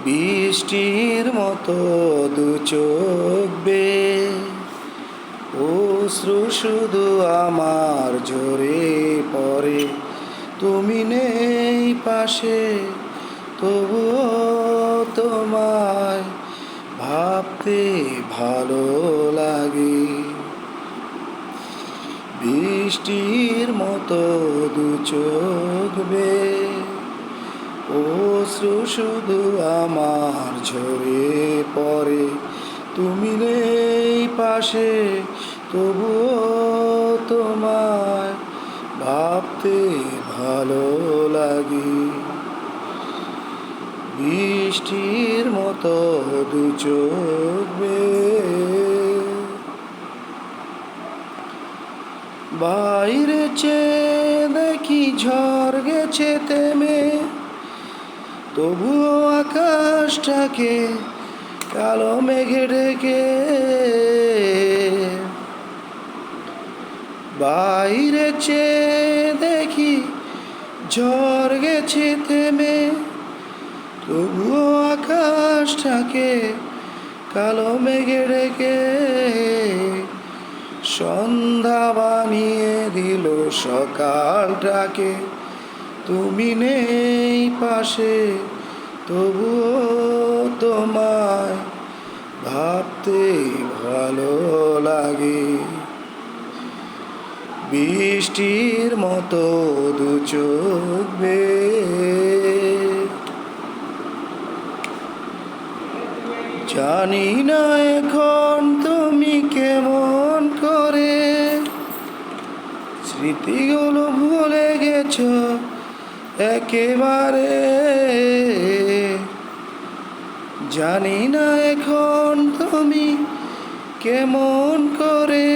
বৃষ্টির মতো দু চোখ বেয়ে অশ্রু শুধু আমার ঝরে পড়ে। তুমি নেই পাশে, তবুও তোমায় ভাবতে ভালো লাগে। বৃষ্টির মতো দু চোখ বেয়ে অশ্রু শুধু আমার ঝরে পড়ে। তুমি নেই পাশে, তবুও তোমায় ভাবতে ভালো লাগে। বৃষ্টির মতো দু চোখ বেয়ে বাইরে চেয়ে দেখি ঝড় গেছে থেমে, তবুও আকাশটাকে কালো মেঘে ঢেকে। বাইরে চেয়ে দেখি ঝড় গেছে থেমে, তবুও আকাশটাকে কালো মেঘে ঢেকে। সন্ধ্যা বানিয়ে দিল সকালটাকে, তুমি নেই পাশে, তবুও তোমায় ভাবতে ভালো লাগে। বৃষ্টির মতো দু চোখ বেয়ে জানি না এখন তুমি কেমন করে স্মৃতিগুলো ভুলে গেছো একেবারে। জানি না এখন তুমি কেমন করে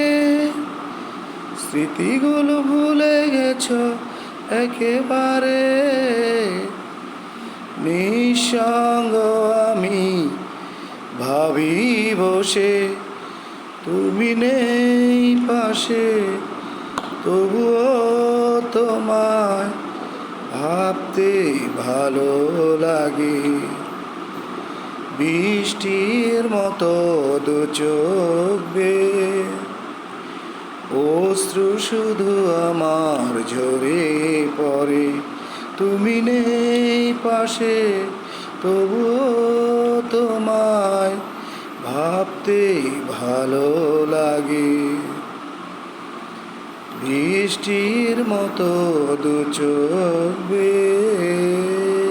স্মৃতিগুলো ভুলে গেছো একেবারে। নিঃসঙ্গ আমি ভাবি বসে, তুমি নেই পাশে, তবুও তোমায় ভাবতে ভালো লাগে। বৃষ্টির মতো দু চোখ বেয়ে অশ্রু শুধু আমার ঝরে পড়ে। তুমি নেই পাশে, তবুও তোমায় ভাবতে ভালো লাগে। বৃষ্টির মতো দু চোখ বেয়ে।